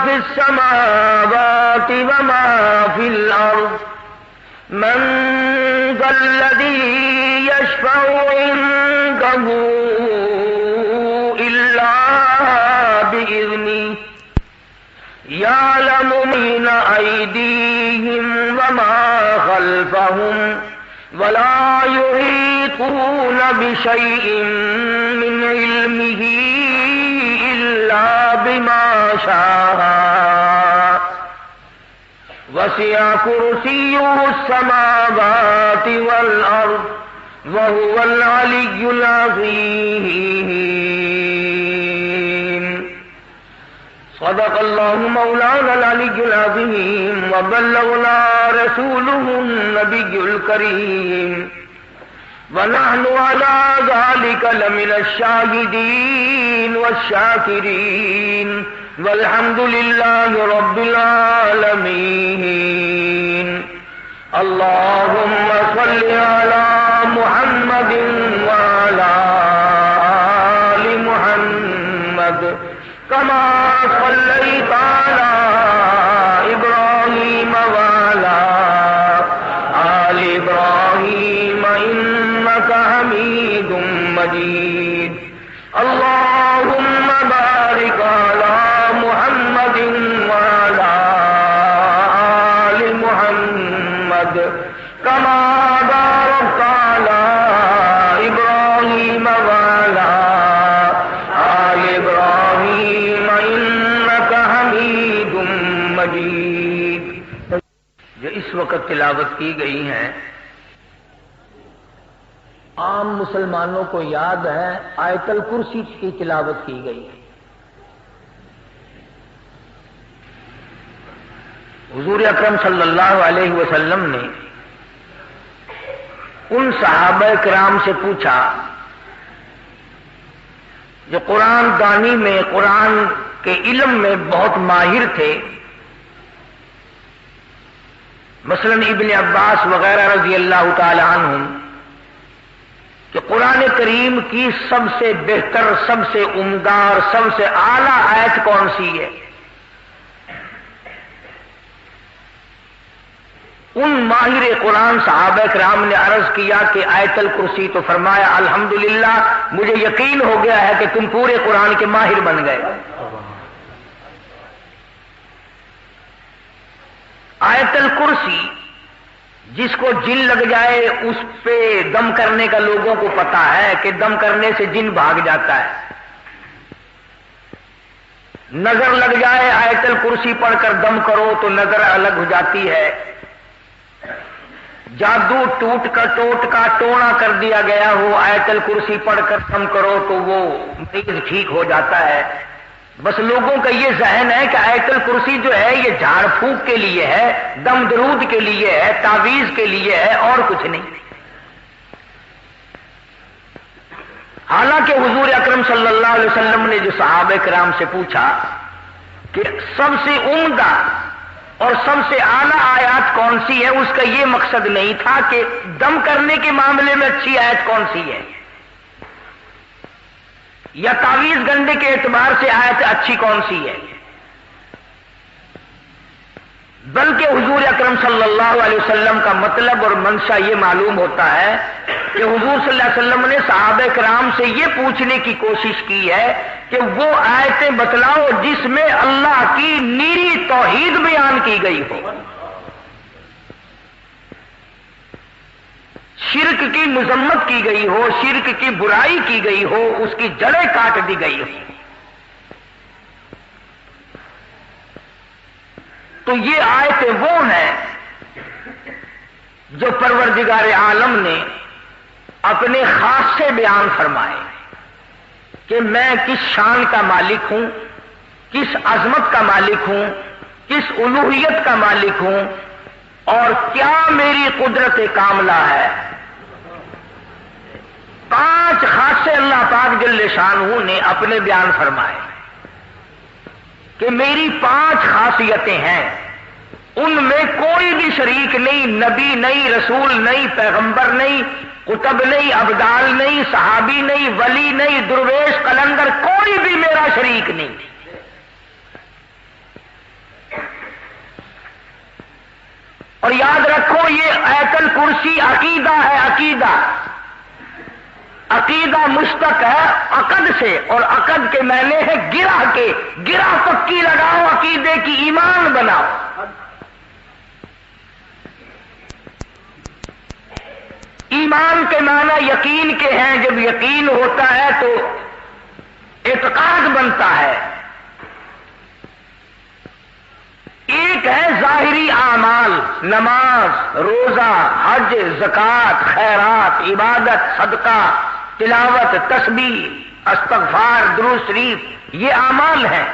في السماوات وما في الأرض من ذا الذي يشفع عنده إلا بإذنه يعلم بين أيديهم وما خلفهم ولا يحيطون بشيء من علمه إلا بما شاء وسع كرسيه السماوات والأرض وهو العلي العظيم صدق الله مولانا العلي العظيم وبلغنا رسوله النبي الكريم ونحن على ذلك لمن الشاهدين والشاكرين والحمد لله رب العالمين اللهم صل على محمد وعلى آل محمد كما صليت على إبراهيم وعلى آل إبراهيم إنك حميد مجيد اللهم بارك على محمد وعلى آل محمد كما باركت على إبراهيم وعلى آل إبراهيم إنك حميد مجيد. جو اس وقت تلاوت کی گئی ہیں عام مسلمانوں کو یاد ہے آیت الکرسی کی تلاوت کی گئی ہے. حضور اکرم صلی اللہ علیہ وسلم نے ان صحابہ کرام سے پوچھا جو قرآن دانی میں قرآن کے علم میں بہت ماہر تھے، مثلا ابن عباس وغیرہ رضی اللہ تعالی عنہم، کہ قرآن کریم کی سب سے بہتر، سب سے عمدہ اور سب سے اعلیٰ آیت کون سی ہے؟ ان ماہر قرآن صحابہ کرام نے عرض کیا کہ آیت الکرسی، تو فرمایا الحمدللہ مجھے یقین ہو گیا ہے کہ تم پورے قرآن کے ماہر بن گئے. آیت الکرسی جس کو جن لگ جائے اس پہ دم کرنے کا لوگوں کو پتا ہے کہ دم کرنے سے جن بھاگ جاتا ہے. نظر لگ جائے آیت الکرسی پڑھ کر دم کرو تو نظر الگ ہو جاتی ہے. جادو ٹوٹ کا ٹونا کر دیا گیا ہو، آیت الکرسی پڑھ کر دم کرو تو وہ مریض ٹھیک ہو جاتا ہے. بس لوگوں کا یہ ذہن ہے کہ آیت الکرسی جو ہے یہ جھاڑ پھونک کے لیے ہے، دم درود کے لیے ہے، تعویذ کے لیے ہے، اور کچھ نہیں. حالانکہ حضور اکرم صلی اللہ علیہ وسلم نے جو صحابہ کرام سے پوچھا کہ سب سے عمدہ اور سب سے اعلیٰ آیات کون سی ہے، اس کا یہ مقصد نہیں تھا کہ دم کرنے کے معاملے میں اچھی آیت کون سی ہے یا تعویذ گنڈے کے اعتبار سے آیت اچھی کون سی ہے، بلکہ حضور اکرم صلی اللہ علیہ وسلم کا مطلب اور منشا یہ معلوم ہوتا ہے کہ حضور صلی اللہ علیہ وسلم نے صحابہ کرام سے یہ پوچھنے کی کوشش کی ہے کہ وہ آیتیں بتلاؤ جس میں اللہ کی نیری توحید بیان کی گئی ہو، شرک کی مذمت کی گئی ہو، شرک کی برائی کی گئی ہو، اس کی جڑیں کاٹ دی گئی ہو. تو یہ آیتیں وہ ہیں جو پروردگار عالم نے اپنے خاص سے بیان فرمائے کہ میں کس شان کا مالک ہوں، کس عظمت کا مالک ہوں، کس الوہیت کا مالک ہوں، اور کیا میری قدرت کاملہ ہے. 5 خاصے اللہ پاک جل شانہ نے اپنے بیان فرمائے کہ میری 5 خاصیتیں ہیں، ان میں کوئی بھی شریک نہیں، نبی نہیں، رسول نہیں، پیغمبر نہیں، قطب نہیں، ابدال نہیں، صحابی نہیں، ولی نہیں، درویش قلندر، کوئی بھی میرا شریک نہیں. اور یاد رکھو یہ آیت الکرسی عقیدہ ہے، عقیدہ، عقیدہ مشتق ہے عقد سے، اور عقد کے معنی ہے گرہ کے، گرہ پکی لگاؤ عقیدے کی، ایمان بناؤ۔ ایمان کے معنی یقین کے ہیں، جب یقین ہوتا ہے تو اعتقاد بنتا ہے۔ ایک ہے ظاہری اعمال، نماز، روزہ، حج، زکوٰۃ، خیرات، عبادت، صدقہ، تلاوت، تسبیح، استغفار، درود شریف، یہ اعمال ہیں۔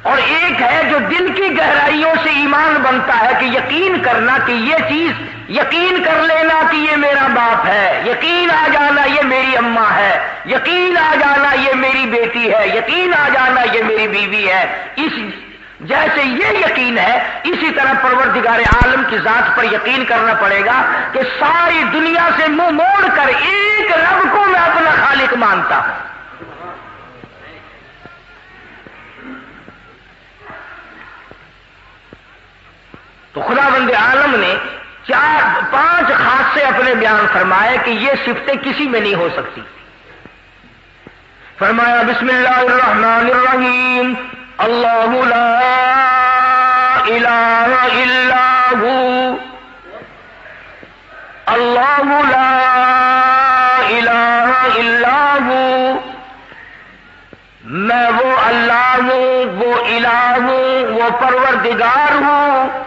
اور ایک ہے جو دل کی گہرائیوں سے ایمان بنتا ہے کہ یقین کرنا کہ یہ چیز، یقین کر لینا کہ یہ میرا باپ ہے، یقین آ جانا یہ میری اماں ہے، یقین آ جانا یہ میری بیٹی ہے، یقین آ جانا یہ میری بیوی ہے۔ اس جیسے یہ یقین ہے، اسی طرح پروردگار عالم کی ذات پر یقین کرنا پڑے گا کہ ساری دنیا سے منہ موڑ کر ایک رب کو میں اپنا خالق مانتا ہوں۔ تو خداوند عالم نے پانچ خاصے اپنے بیان فرمائے کہ یہ صفتیں کسی میں نہیں ہو سکتی۔ فرمایا بسم اللہ الرحمن الرحیم، اللہ لا الہ الا ہو، اللہ لا الہ الا ہو، میں وہ اللہ ہوں، وہ الہ ہوں، وہ پروردگار ہوں،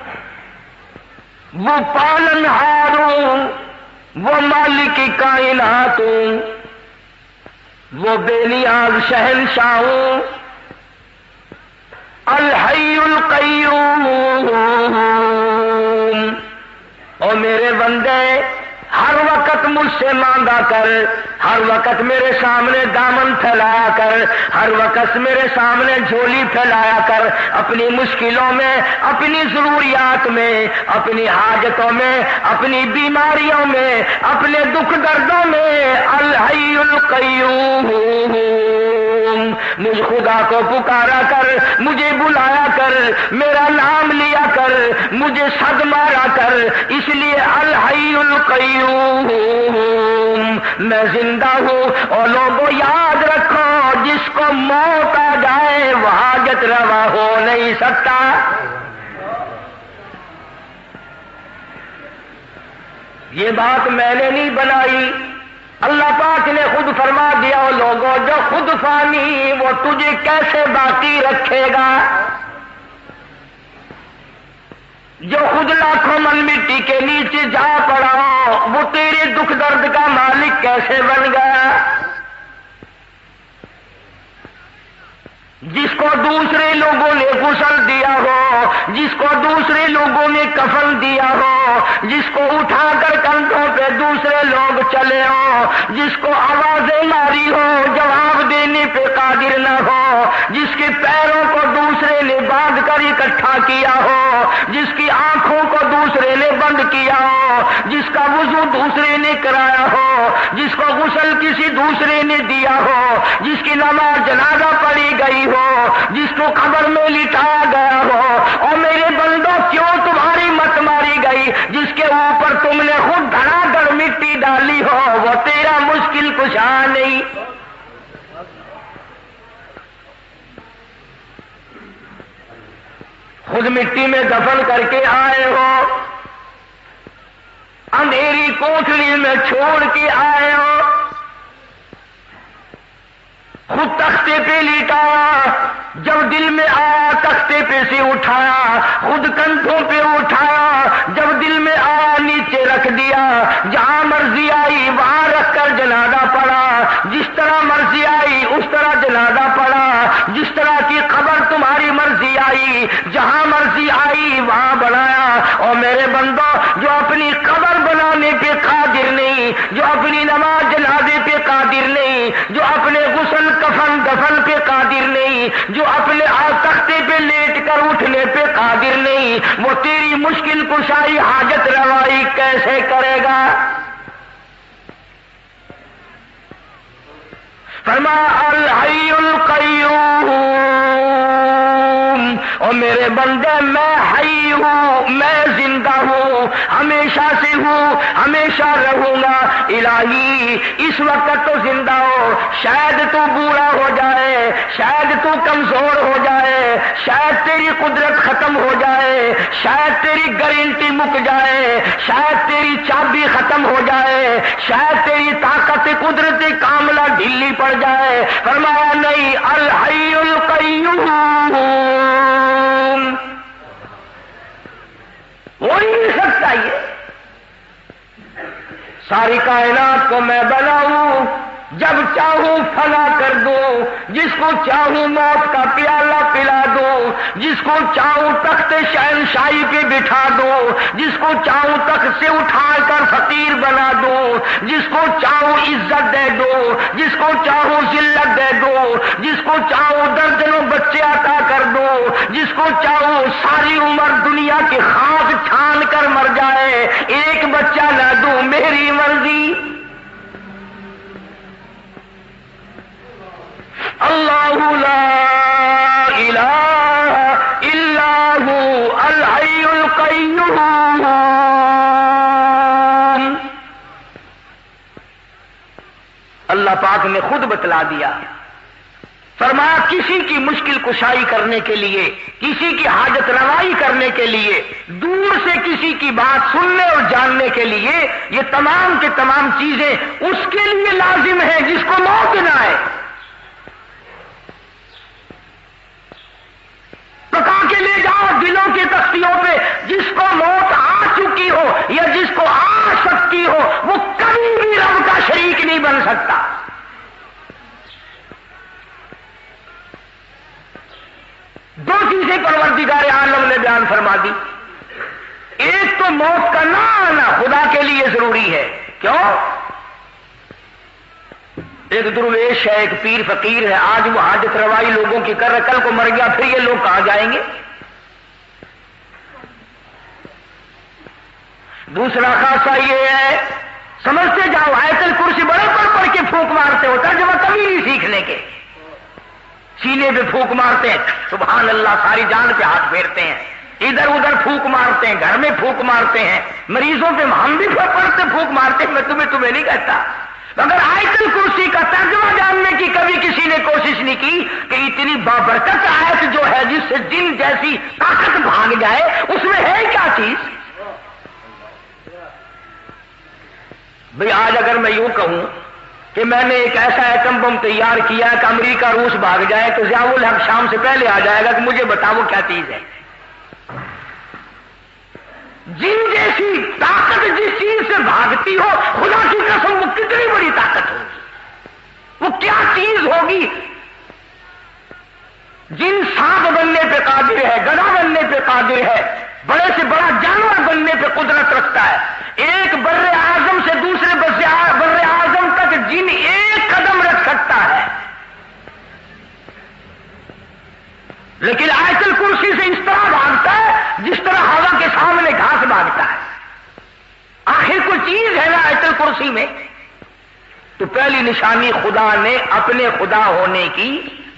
وہ پالنہار ہوں، وہ مالک کائنات ہوں، وہ بے نیاز شہنشاہ ہوں، الحی القیوم۔ اور میرے بندے ہر وقت مجھ سے مانگا کر، ہر وقت میرے سامنے دامن پھیلایا کر، ہر وقت میرے سامنے جھولی پھیلایا کر، اپنی مشکلوں میں، اپنی ضروریات میں، اپنی حاجتوں میں، اپنی بیماریوں میں، اپنے دکھ دردوں میں۔ الحی القیوم، مجھ خدا کو پکارا کر، مجھے بلایا کر، میرا نام لیا کر، مجھے صد مارا کر، اس لیے الحی القیوم، میں زندہ ہوں۔ اور لوگوں یاد رکھو، جس کو موت آ جائے وہ حاجت روا ہو نہیں سکتا۔ یہ بات میں نے نہیں بنائی، اللہ پاک نے خود فرما دیا۔ وہ لوگوں جو خود فانی، وہ تجھے کیسے باقی رکھے گا؟ جو خود لاکھوں من مٹی کے نیچے جا پڑا ہو، وہ تیرے دکھ درد کا مالک کیسے بن گیا؟ جس کو دوسرے لوگوں نے غسل دیا ہو، جس کو دوسرے لوگوں نے کفن دیا ہو، جس کو اٹھا کر کندھوں پہ دوسرے لوگ چلے ہو، جس کو آوازیں ماری ہو جواب دینے پہ قادر نہ ہو، جس کے پیروں کو دوسرے نے باندھ کر اکٹھا کیا ہو، جس کی آنکھوں کو دوسرے نے بند کیا ہو، جس کا وضو دوسرے نے کرایا ہو، جس کو غسل کسی دوسرے نے دیا ہو، جس کی نماز جنازہ پڑھی گئی ہو، جس کو قبر میں لٹایا گیا ہو۔ اور میرے بندوں کیوں تمہاری مت ماری گئی؟ جس کے اوپر تم نے خود دھڑا کر مٹی ڈالی ہو، وہ تیرا مشکل کشا نہیں۔ خود مٹی میں دفن کر کے آئے ہو، اندھیری کوٹھڑی میں چھوڑ کے آئے ہو، خود تختے پہ لیٹایا، جب دل میں آیا تختے پہ سے اٹھایا، خود کندھوں پہ اٹھایا، جب دل میں آیا نیچے رکھ دیا، جہاں مرضی آئی وہاں رکھ کر جنازہ پڑا، جس طرح مرضی آئی اس طرح جنازہ پڑا، جس طرح کی قبر تمہاری مرضی آئی، جہاں مرضی آئی وہاں بنایا۔ اور میرے بندوں جو اپنی قبر بنانے پہ قادر نہیں، جو اپنی نماز جنازے پہ قادر نہیں، جو اپنے غسل کفن دفن پہ قادر نہیں، جو اپنے تختے پہ لیٹ کر اٹھنے پہ قادر نہیں، وہ تیری مشکل کشائی حاجت روائی کیسے کرے گا؟ فرمایا الحی القیوم، اور میرے بندے میں حی ہوں، میں زندہ ہوں، ہمیشہ سے ہوں، ہمیشہ رہوں گا۔ الہی اس وقت تو زندہ ہو، شاید تو بوڑھا ہو جائے، شاید تو کمزور ہو جائے، شاید تیری قدرت ختم ہو جائے، شاید تیری گارنٹی مک جائے، شاید تیری چابی ختم ہو جائے، شاید تیری طاقت قدرت کاملہ ڈھیلی پڑ جائے۔ فرمایا نہیں، الحی القیوم، ہو ہی نہیں سکتا یہ۔ ساری کائنات کو میں بناؤں، جب چاہوں فنا کر دوں، جس کو چاہوں موت کا پیالہ پلا دوں، جس کو چاہوں تخت شہنشاہی پہ بٹھا دوں، جس کو چاہوں تخت سے اٹھا کر فقیر بنا دوں، جس کو چاہوں عزت دے دوں، جس کو چاہوں ذلت دے دوں، جس کو چاہوں درجنوں بچے عطا کر دوں، جس کو چاہوں ساری عمر دنیا کی خاک چھان کر مر جائے، ایک بچہ نہ دوں، میری مرضی۔ اللہ لا الہ الا هو الحی القیوم۔ اللہ پاک نے خود بتلا دیا، فرمایا کسی کی مشکل کشائی کرنے کے لیے، کسی کی حاجت روائی کرنے کے لیے، دور سے کسی کی بات سننے اور جاننے کے لیے، یہ تمام کے تمام چیزیں اس کے لیے لازم ہیں جس کو موت نہ آئے۔ پکا کے لے جاؤ دلوں کی تختیوں پہ، جس کو موت آ چکی ہو یا جس کو آ سکتی ہو، وہ کبھی بھی رب کا شریک نہیں بن سکتا۔ دو چیزیں پروردگار عالم نے بیان فرما دی، ایک تو موت کا نہ آنا خدا کے لیے ضروری ہے۔ کیوں؟ ایک درویش ہے، ایک پیر فقیر ہے، آج وہ حاجت روائی لوگوں کی کر رہا، کل کو مر گیا، پھر یہ لوگ کہاں جائیں گے؟ دوسرا خاصہ یہ ہے، سمجھتے جاؤ آیت الکرسی بڑے پڑھ کے پھونک مارتے ہو، ترجمہ کبھی نہیں سیکھنے کے، سینے پہ پھونک مارتے ہیں، سبحان اللہ، ساری جان پہ ہاتھ پھیرتے ہیں، ادھر ادھر پھونک مارتے ہیں، گھر میں پھونک مارتے ہیں، مریضوں پہ ہم بھی پڑھتے پھونک مارتے ہیں، میں تمہیں نہیں کہتا، مگر آیت الکرسی کا ترجمہ جاننے کی کبھی کسی نے کوشش نہیں کی کہ اتنی بابرکت آیت جو ہے جس سے جن جیسی طاقت بھاگ جائے، اس میں ہے کیا چیز؟ بھئی آج اگر میں یوں کہوں کہ میں نے ایک ایسا ایٹم بم تیار کیا کہ امریکہ روس بھاگ جائے تو ضیاء الحق شام سے پہلے آ جائے گا کہ مجھے بتاؤ وہ کیا چیز ہے۔ جن جیسی طاقت جس چیز سے بھاگتی ہو، خدا کی قسم وہ کتنی بڑی طاقت ہوگی، وہ کیا چیز ہوگی؟ جن سانپ بننے پہ قادر ہے، گدھا بننے پہ قادر ہے، بڑے سے بڑا جانور بننے پہ قدرت رکھتا ہے، ایک بر اعظم سے دوسرے بر اعظم تک جن ایک قدم رکھ سکتا ہے، لیکن آیت الکرسی سے اس طرح بھاگتا ہے جس طرح ہوا کے سامنے گھاس بھاگتا ہے۔ آخر کوئی چیز ہے نا آیت الکرسی میں؟ تو پہلی نشانی خدا نے اپنے خدا ہونے کی،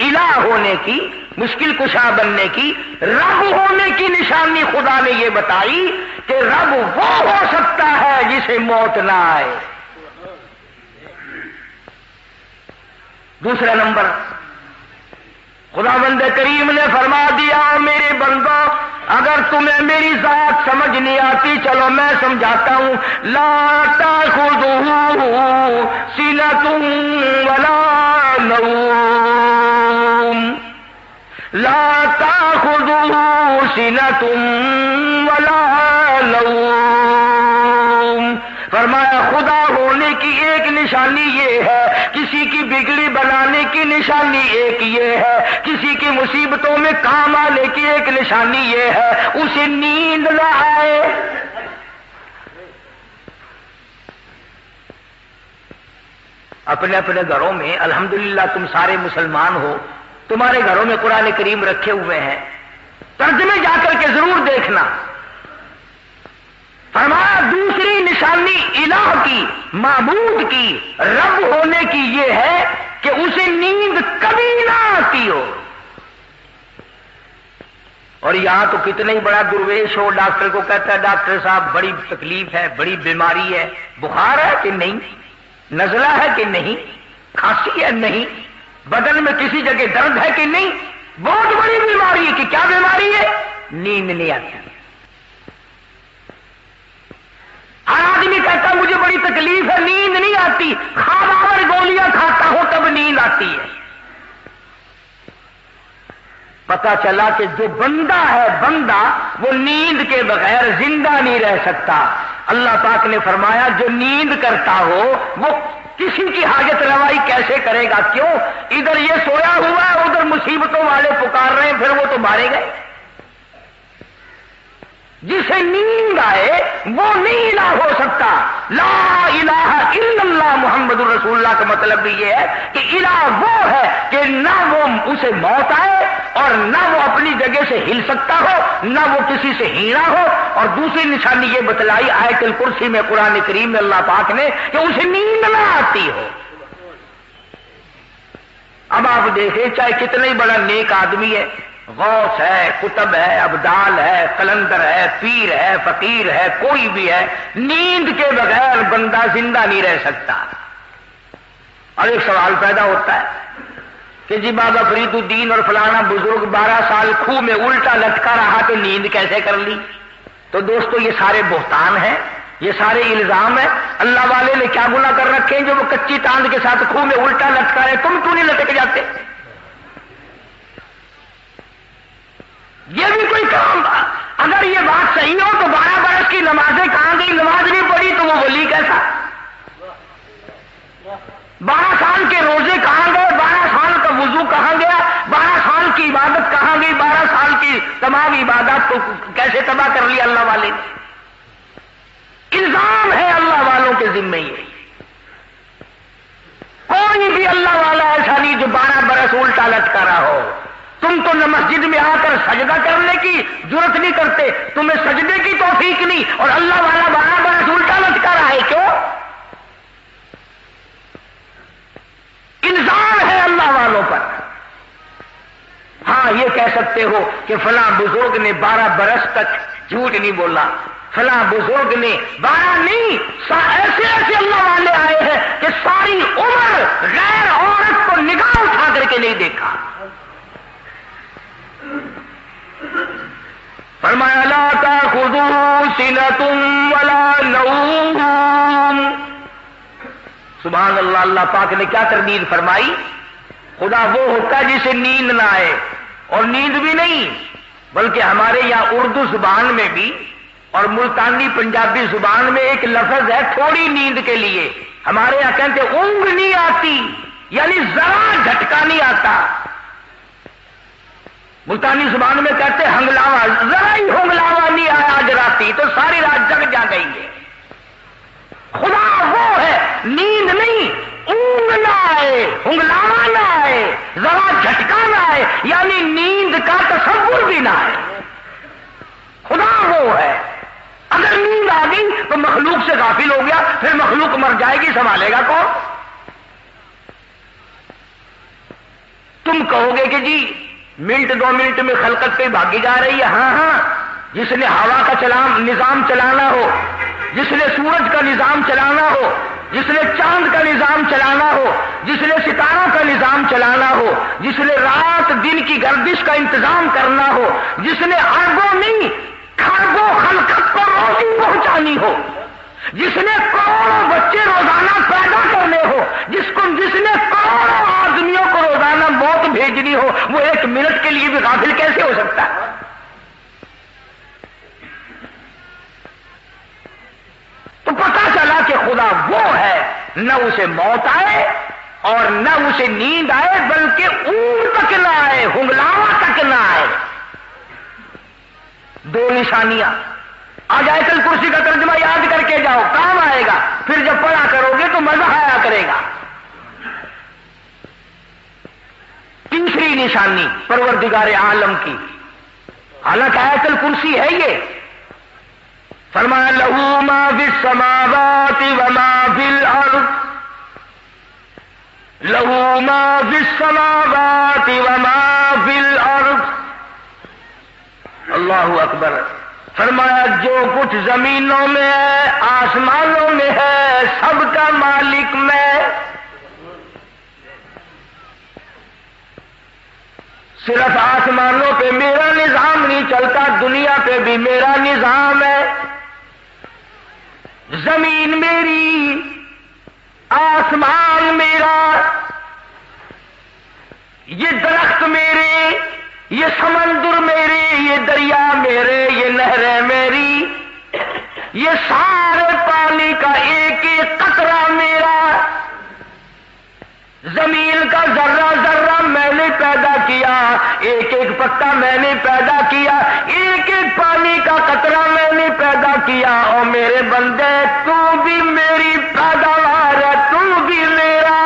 الہ ہونے کی، مشکل کشا بننے کی، رب ہونے کی نشانی خدا نے یہ بتائی کہ رب وہ ہو سکتا ہے جسے موت نہ آئے۔ دوسرا نمبر، خداوند کریم نے فرما دیا، میرے بندو اگر تمہیں میری ذات سمجھ نہیں آتی چلو میں سمجھاتا ہوں، لا تأخذہ سنۃ ولا نوم، لا تأخذہ سنۃ ولا نوم۔ فرمایا خدا ہونے کی ایک نشانی یہ ہے، کسی کی بگڑی بنانے کی نشانی ایک یہ ہے، کسی کی مصیبتوں میں کام آنے کی ایک نشانی یہ ہے، اسے نیند نہ آئے۔ اپنے اپنے گھروں میں الحمدللہ تم سارے مسلمان ہو، تمہارے گھروں میں قرآن کریم رکھے ہوئے ہیں، ترجمے جا کر کے ضرور دیکھنا۔ فرمایا دوسری نشانی الہ کی، معبود کی، رب ہونے کی یہ ہے کہ اسے نیند کبھی نہ آتی ہو۔ اور یہاں تو کتنا ہی بڑا درویش ہو، ڈاکٹر کو کہتا ہے ڈاکٹر صاحب بڑی تکلیف ہے، بڑی بیماری ہے، بخار ہے کہ نہیں، نزلہ ہے کہ نہیں، کھانسی ہے نہیں، بدن میں کسی جگہ درد ہے کہ نہیں، بہت بڑی بیماری ہے کہ کیا بیماری ہے؟ نیند نہیں آتی۔ ہر آدمی کہتا مجھے بڑی تکلیف ہے، نیند نہیں آتی، خواب آور گولیاں کھاتا ہوں تب نیند آتی ہے۔ پتا چلا کہ جو بندہ ہے، بندہ وہ نیند کے بغیر زندہ نہیں رہ سکتا۔ اللہ پاک نے فرمایا جو نیند کرتا ہو وہ کسی کی حاجت روائی کیسے کرے گا؟ کیوں؟ ادھر یہ سویا ہوا ہے، ادھر مصیبتوں والے پکار رہے ہیں، پھر وہ تو مارے گئے۔ جسے نیند آئے وہ نہیں الہ ہو سکتا۔ لا الہ الا اللہ محمد الرسول اللہ کا مطلب بھی یہ ہے کہ الہ وہ ہے کہ نہ وہ اسے موت آئے اور نہ وہ اپنی جگہ سے ہل سکتا ہو، نہ وہ کسی سے ہینا ہو۔ اور دوسری نشانی یہ بتلائی آیت الکرسی میں، قرآن کریم میں اللہ پاک نے، کہ اسے نیند نہ آتی ہو۔ اب آپ دیکھیں چاہے کتنا ہی بڑا نیک آدمی ہے، غوث ہے، قطب ہے، ابدال ہے، قلندر ہے، پیر ہے، فقیر ہے، کوئی بھی ہے، نیند کے بغیر بندہ زندہ نہیں رہ سکتا۔ اور ایک سوال پیدا ہوتا ہے کہ جی بابا فرید الدین اور فلانا بزرگ 12 سال کھوہ میں الٹا لٹکا رہا تو نیند کیسے کر لی؟ تو دوستو یہ سارے بہتان ہیں، یہ سارے الزام ہیں۔ اللہ والے نے کیا گناہ کر رکھے ہیں جو وہ کچی تاند کے ساتھ کھوہ میں الٹا لٹکا رہے؟ تم کیوں نہیں لٹک جاتے؟ یہ بھی کوئی کام؟ اگر یہ بات صحیح ہو تو 12 برس کی نمازیں کہاں گئی؟ نماز نہیں پڑھی تو وہ ولی کیسا؟ 12 سال کے روزے کہاں گئے؟ 12 سال کا وضو کہاں گیا؟ 12 سال کی عبادت کہاں گئی؟ 12 سال کی تمام عبادات کو کیسے تباہ کر لیا اللہ والے نے؟ الزام ہے اللہ والوں کے ذمہ یہ۔ کوئی بھی اللہ والا ایسا نہیں جو 12 برس الٹا لٹکا رہا ہو۔ تم تو نہ مسجد میں آ کر سجدہ کرنے کی ضرورت نہیں کرتے، تمہیں سجدے کی توفیق نہیں، اور اللہ والا 12 برس الٹا لٹکا رہا ہے، کیوں؟ الزام ہے اللہ والوں پر۔ ہاں یہ کہہ سکتے ہو کہ فلاں بزرگ نے 12 برس تک جھوٹ نہیں بولا، فلاں بزرگ نے 12 نہیں، ایسے ایسے اللہ والے آئے ہیں کہ ساری عمر غیر عورت کو نگاہ اٹھا کر کے نہیں دیکھا۔ فرمایا لا تأخذوا سنة ولا نوم۔ سبحان اللہ، اللہ پاک نے کیا تردید فرمائی؟ خدا وہ ہوتا ہے جسے نیند نہ آئے، اور نیند بھی نہیں بلکہ ہمارے یہاں اردو زبان میں بھی اور ملتانی پنجابی زبان میں ایک لفظ ہے تھوڑی نیند کے لیے۔ ہمارے یہاں کہتے اونگ نہیں آتی، یعنی ذرا جھٹکا نہیں آتا۔ ملتانی زبان میں کہتے ہنگلاوا، ذرا ہی ہنگلاوا نہیں آیا آج راتی تو ساری رات جگ جا گئی ہے۔ خدا وہ ہے، نیند نہیں، اونگ نہ آئے، ہنگلاوا نہ آئے، ذرا جھٹکا نہ آئے، یعنی نیند کا تصور بھی نہ آئے۔ خدا وہ ہے۔ اگر نیند آ گئی تو مخلوق سے غافل ہو گیا، پھر مخلوق مر جائے گی، سنبھالے گا کون؟ تم کہو گے کہ جی منٹ 2 منٹ میں خلقت پہ بھاگی جا رہی ہے۔ ہاں ہاں، جس نے ہوا کا نظام چلانا ہو، جس نے سورج کا نظام چلانا ہو، جس نے چاند کا نظام چلانا ہو، جس نے ستاروں کا نظام چلانا ہو، جس نے رات دن کی گردش کا انتظام کرنا ہو، جس نے اربوں نہیں کھربوں خلقت کو روزی پہنچانی ہو، جس نے کروڑوں بچے روزانہ پیدا کرنے ہو، جس نے کروڑوں آدمیوں کو روزانہ موت بھیجنی ہو، وہ 1 منٹ کے لیے بھی غافل کیسے ہو سکتا ہے؟ تو پتا چلا کہ خدا وہ ہے، نہ اسے موت آئے اور نہ اسے نیند آئے، بلکہ اونگ تک نہ آئے، ہنگلاوا تک نہ آئے۔ 2 نشانیاں۔ آج آیت الکرسی کا ترجمہ یاد کر کے جاؤ، کام آئے گا، پھر جب پڑھا کرو گے تو مزہ آیا کرے گا۔ تیسری نشانی پروردگار عالم کی، حالانکہ آیت الکرسی ہے یہ، فرمایا لہو ما فی السماوات وما فی الارض، لہو ما فی السماوات وما فی الارض، اللہ اکبر. فرمایا جو کچھ زمینوں میں ہے آسمانوں میں ہے سب کا مالک میں. صرف آسمانوں پہ میرا نظام نہیں چلتا، دنیا پہ بھی میرا نظام ہے. زمین میری، آسمان میرا، یہ درخت میرے، یہ سمندر میرے، یہ دریا میرے، یہ نہریں میری، یہ سارے پانی کا ایک ایک قطرہ میرا. زمین کا ذرہ ذرہ میں نے پیدا کیا، ایک ایک پتا میں نے پیدا کیا، ایک ایک پانی کا قطرہ میں نے پیدا کیا. اور میرے بندے تو بھی میری پیداوار ہے، تو بھی میرا.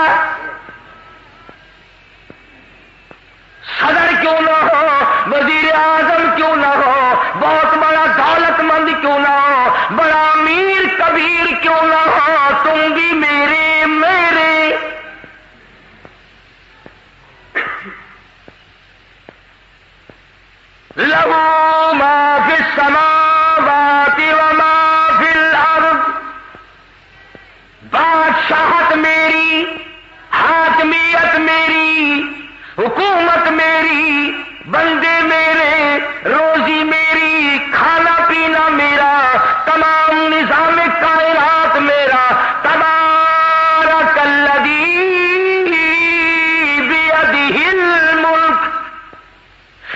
صدر کیوں نہ ہو، وزیر اعظم کیوں نہ ہو، بہت بڑا دولت مند کیوں نہ ہو، بڑا امیر کبیر کیوں نہ ہو، تم بھی میرے میرے. لہو ما فی السماوات وما فی الارض. بادشاہت میری، حاکمیت میری، حکومت میری، بندے میرے، روزی میری، کھانا پینا میرا، تمام نظام کائنات میرا. تبارک الذی بیدہ الملک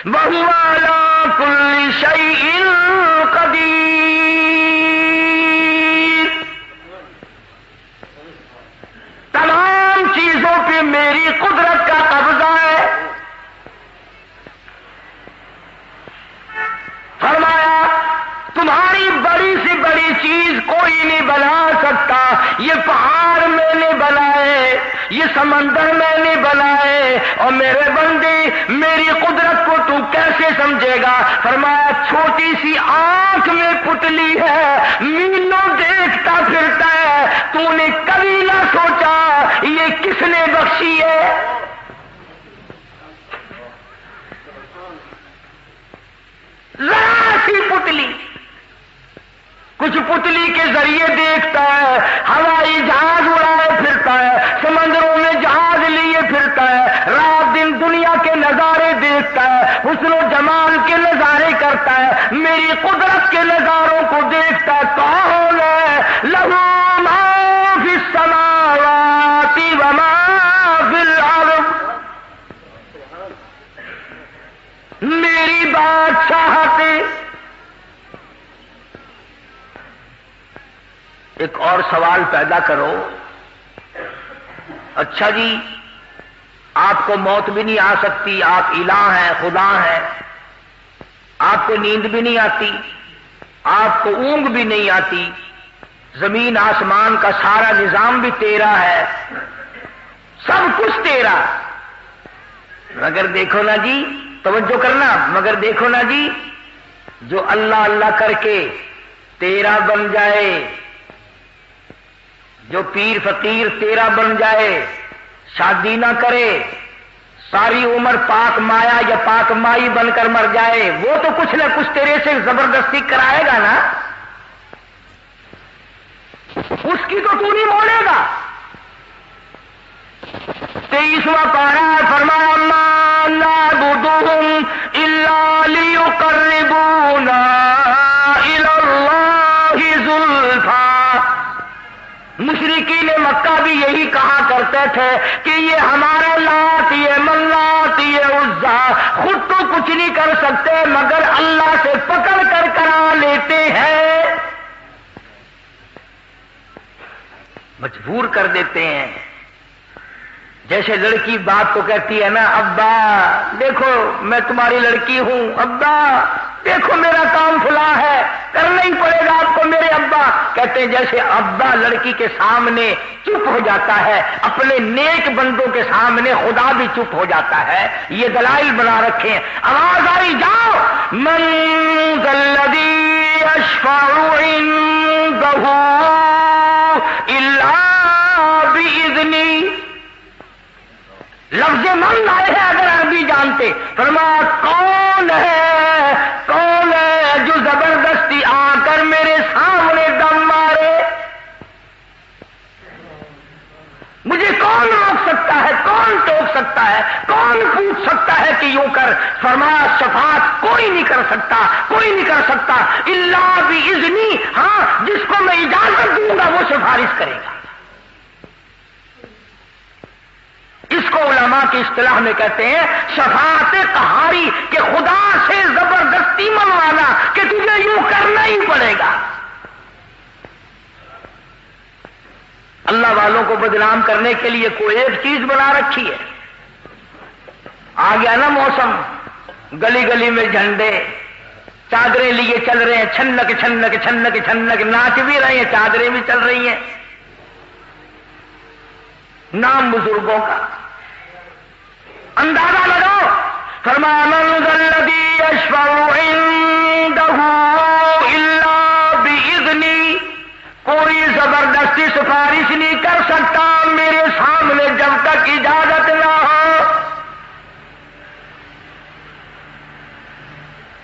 وہو علی کل شیء قدیر. تمام چیزوں پہ میری قدرت کا قبضہ ہے. فرمایا تمہاری بڑی سے بڑی چیز کوئی نہیں بنا سکتا. یہ پہاڑ میں نے بنائے، یہ سمندر میں نے بنائے، اور میرے بندے میری قدرت کو تو کیسے سمجھے گا؟ فرمایا چھوٹی سی آنکھ میں پتلی ہے، میلوں دیکھتا پھرتا ہے، تو نے کبھی نہ سوچا یہ کس نے بخشی ہے؟ ذرا سی پتلی، کچھ پتلی کے ذریعے دیکھتا ہے، ہوائی جہاز اڑائے پھرتا ہے، سمندروں میں جہاز لیے پھرتا ہے، رات دن دنیا کے نظارے دیکھتا ہے، حسن و جمال کے نظارے کرتا ہے، میری قدرت کے نظاروں کو دیکھتا ہے. کون ہے؟ لہو ما فی السماوات وما فی الارض. میری بادشاہت. ایک اور سوال پیدا کرو، اچھا جی آپ کو موت بھی نہیں آ سکتی، آپ الہ ہیں، خدا ہیں، آپ کو نیند بھی نہیں آتی، آپ کو اونگ بھی نہیں آتی، زمین آسمان کا سارا نظام بھی تیرا ہے، سب کچھ تیرا. مگر دیکھو نا جی، توجہ کرنا، مگر دیکھو نا جی، جو اللہ اللہ کر کے تیرا بن جائے، جو پیر فقیر تیرا بن جائے، شادی نہ کرے، ساری عمر پاک مایا یا پاک مائی بن کر مر جائے، وہ تو کچھ نہ کچھ تیرے سے زبردستی کرائے گا نا، اس کی تو نہیں موڑے گا. 23واں پارہ فرمایا ما نعبدهم الا لیقربونا الی اللہ زلفا. مشرکین مکہ بھی یہی کہا کرتے تھے کہ یہ ہمارا لات، یہ منات، یہ عزا خود تو کچھ نہیں کر سکتے مگر اللہ سے پکڑ کر کرا لیتے ہیں، مجبور کر دیتے ہیں. جیسے لڑکی باپ کو کہتی ہے نا، ابا دیکھو میں تمہاری لڑکی ہوں، ابا دیکھو میرا کام فلاں ہے، کرنا ہی پڑے گا آپ کو میرے ابا. کہتے ہیں جیسے ابا لڑکی کے سامنے چپ ہو جاتا ہے، اپنے نیک بندوں کے سامنے خدا بھی چپ ہو جاتا ہے. یہ دلائل بنا رکھے ہیں. آواز آئی جاؤ، من ذا الذی یشفع عنده الا باذنہ. لفظ من آئے ہیں اگر عربی جانتے. فرمایا کون ہے کہ یوں کر، فرمایا شفاعت کوئی نہیں کر سکتا، کوئی نہیں کر سکتا الا باذنی، ہاں جس کو میں اجازت دوں گا وہ سفارش کرے گا۔ اس کو علماء کی اصطلاح میں کہتے ہیں شفاعت قہاری، کہ خدا سے زبردستی منوانا کہ تجھے یوں کرنا ہی پڑے گا۔ اللہ والوں کو بدنام کرنے کے لیے کوئی ایک چیز بنا رکھی ہے۔ آ گیا نا موسم، گلی گلی میں جھنڈے، چادریں لیے چل رہے ہیں، چھنک چھنک چھنک چھنک، ناچ بھی رہے ہیں، چادریں بھی چل رہی ہیں، نام بزرگوں کا اندازہ لگاؤ۔ فرمایا من ذا الذی یشفع عنده الا باذنی، کوئی زبردستی سفارش نہیں کر سکتا میرے سامنے جب تک اجازت نہ ہو۔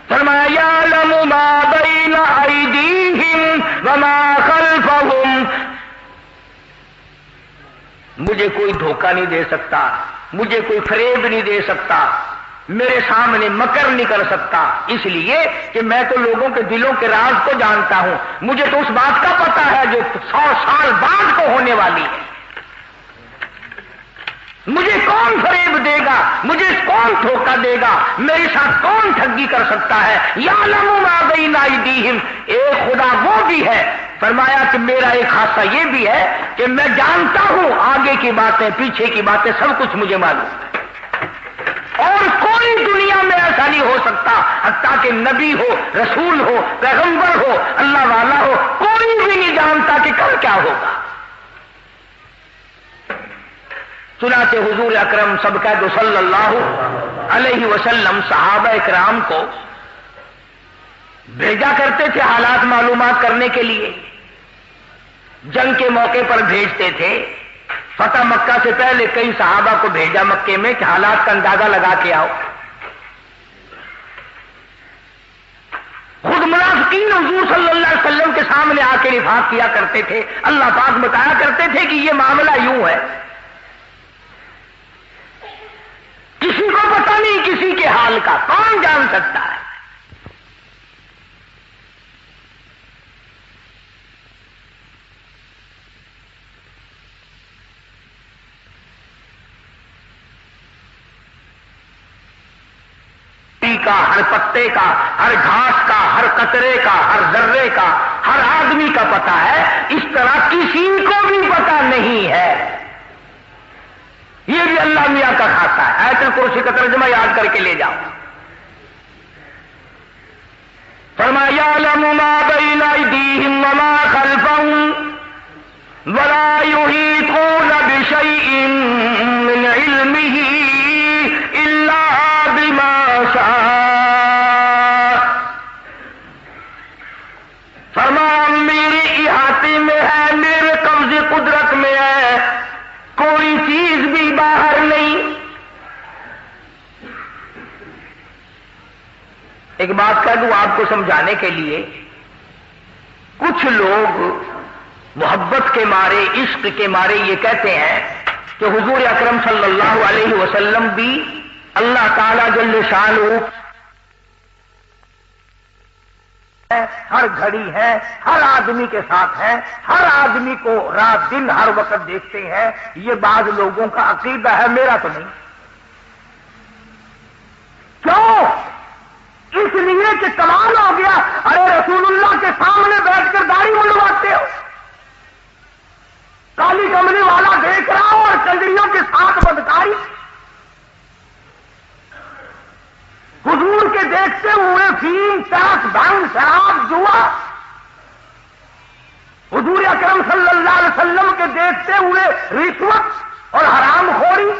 فرمایا یعلم ما بین ایدیہم وما خلفہم، مجھے کوئی دھوکہ نہیں دے سکتا، مجھے کوئی فریب نہیں دے سکتا، میرے سامنے مکر نہیں کر سکتا، اس لیے کہ میں تو لوگوں کے دلوں کے راز کو جانتا ہوں، مجھے تو اس بات کا پتا ہے جو 100 سال بعد کو ہونے والی ہے۔ مجھے کون فریب دے گا، مجھے کون دھوکہ دے گا، میرے ساتھ کون ٹھگی کر سکتا ہے۔ یعلم ما بین ایدیہم، ایک خدا وہ بھی ہے، فرمایا کہ میرا ایک خاصہ یہ بھی ہے کہ میں جانتا ہوں آگے کی باتیں پیچھے کی باتیں سب کچھ مجھے معلوم ہے، اور کوئی دنیا میں ایسا نہیں ہو سکتا، حتیٰ کہ نبی ہو، رسول ہو، پیغمبر ہو، اللہ والا ہو، کوئی بھی نہیں جانتا کہ کل کیا ہوگا۔ چنانچہ حضور اکرم سبقت صلی اللہ علیہ وسلم صحابہ اکرام کو بھیجا کرتے تھے حالات معلومات کرنے کے لیے، جنگ کے موقع پر بھیجتے تھے۔ فتح مکہ سے پہلے کئی صحابہ کو بھیجا مکے میں کہ حالات کا اندازہ لگا کے آؤ۔ خود منافقین حضور صلی اللہ علیہ وسلم کے سامنے آ کے نفاق کیا کرتے تھے، اللہ پاک بتایا کرتے تھے کہ یہ معاملہ یوں ہے، کسی کو پتہ نہیں کسی کے حال کا، کون جان سکتا ہے۔ کا ہر پتے کا، ہر گھاس کا، ہر قطرے کا، ہر ذرے کا، ہر آدمی کا پتہ ہے، اس طرح کسی کو بھی پتہ نہیں ہے۔ یہ بھی اللہ میاں کا خاصہ ہے۔ آیت الکرسی کا ترجمہ یاد کر کے لے جاؤ۔ فرمایا یعلم ما بین ایدیہم وما خلفہم ولا یحیطون بشیء من علمہ الا بما شاء۔ فرمایا میرے احاطے میں ہے، میرے قبض قدرت میں ہے، کوئی چیز بھی باہر نہیں۔ ایک بات کہہ دوں آپ کو سمجھانے کے لیے، کچھ لوگ محبت کے مارے، عشق کے مارے یہ کہتے ہیں کہ حضور اکرم صلی اللہ علیہ وسلم بھی اللہ تعالی جل شانہ ہر گھڑی ہے، ہر آدمی کے ساتھ ہے، ہر آدمی کو رات دن ہر وقت دیکھتے ہیں۔ یہ بعض لوگوں کا عقیدہ ہے، میرا تو نہیں۔ کیوں؟ اس لیے کہ کمال ہو گیا، ارے رسول اللہ کے سامنے بیٹھ کر داڑھی منڈواتے ہو، کالی کملی والا دیکھ رہا ہو اور کنجریوں کے ساتھ بدکاری، حضور کے دیکھتے ہوئے فیم، تاش، بھنگ، شراب، جوا، حضور اکرم صلی اللہ علیہ وسلم کے دیکھتے ہوئے رشوت اور حرام خوری،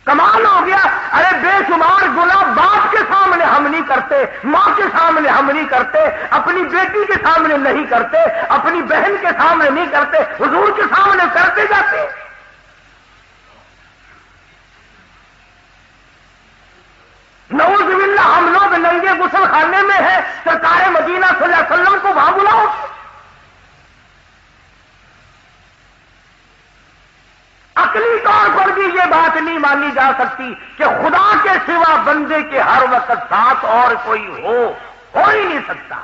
کمال ہو گیا۔ ارے بے شمار گناہ باپ کے سامنے ہم نہیں کرتے، ماں کے سامنے ہم نہیں کرتے، اپنی بیٹی کے سامنے نہیں کرتے، اپنی بہن کے سامنے نہیں کرتے، حضور کے سامنے کرتے جاتے۔ نعوذ باللہ ہم لوگ ننگے غسل خانے میں ہیں، سرکار مدینہ صلی اللہ علیہ وسلم کو وہاں بلاؤ۔ عقلی طور پر بھی بات نہیں مانی جا سکتی کہ خدا کے سوا بندے کے ہر وقت ساتھ اور کوئی ہو ہی نہیں سکتا۔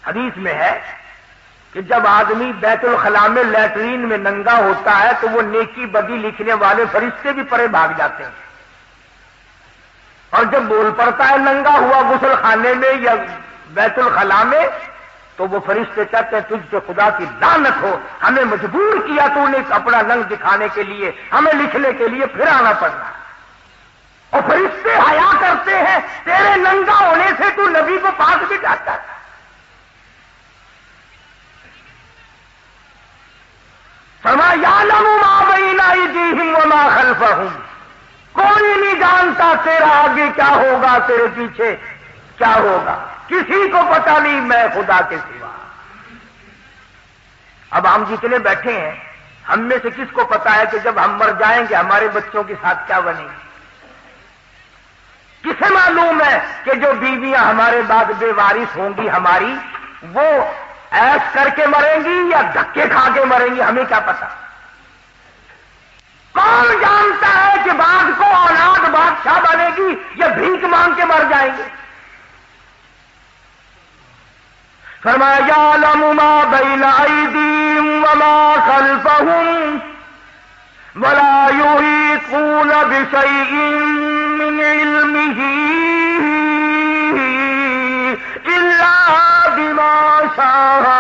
حدیث میں ہے کہ جب آدمی بیت الخلاء میں لیٹرین میں ننگا ہوتا ہے تو وہ نیکی بدی لکھنے والے فرشتے بھی پرے بھاگ جاتے ہیں، اور جب بول پڑتا ہے ننگا ہوا غسل خانے میں یا بیت الخلاء میں تو وہ فرشتے کہتے ہیں تجھ پہ خدا کی لعنت ہو، ہمیں مجبور کیا تو نے اپنا ننگ دکھانے کے لیے، ہمیں لکھنے کے لیے پھر آنا پڑنا۔ اور فرشتے حیا کرتے ہیں تیرے ننگا ہونے سے تو نبی کو پاس بھی جاتا ہے۔ فرمایا یعلم ما بین ایدیہم وما خلفہم، کوئی نہیں جانتا تیرا آگے کیا ہوگا، تیرے پیچھے کیا ہوگا، کسی کو پتا نہیں میں خدا کے سوا۔ اب ہم جتنے بیٹھے ہیں ہم میں سے کس کو پتا ہے کہ جب ہم مر جائیں گے ہمارے بچوں کے ساتھ کیا بنے گی؟ کسے معلوم ہے کہ جو بیویاں ہمارے بعد بے وارث ہوں گی ہماری، وہ ایش کر کے مریں گی یا دھکے کھا کے مریں گی؟ ہمیں کیا پتا؟ کون جانتا ہے کہ بعد کو اولاد بادشاہ بنے گی یا بھیک مانگ کے مر جائیں گے؟ فرمایا یعلم ما بین ایدیہم وما خلفہم ولا یحیطون بشیء من علمہ الا بما شاء۔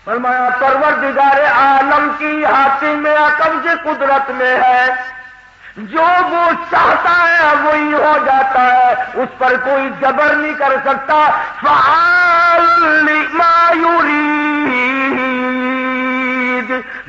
فرمایا پروردگار عالم کی حاکم میں قبض قدرت میں ہے، جو وہ چاہتا ہے وہی ہو جاتا ہے، اس پر کوئی جبر نہیں کر سکتا۔ فعال لما یرید،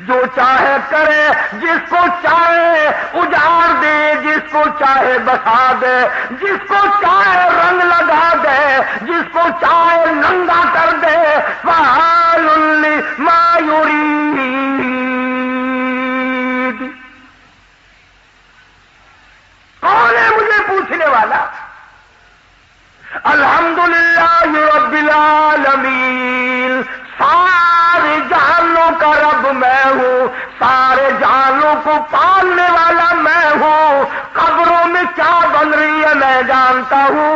جو چاہے کرے، جس کو چاہے اجاڑ دے، جس کو چاہے بسا دے، جس کو چاہے رنگ لگا دے، جس کو چاہے ننگا کر دے۔ فعال لما یرید، کون ہے مجھے پوچھنے والا؟ الحمدللہ رب العالمین، سارے جہانوں کا رب میں ہوں، سارے جہانوں کو پالنے والا میں ہوں، قبروں میں کیا بن رہی ہے میں جانتا ہوں۔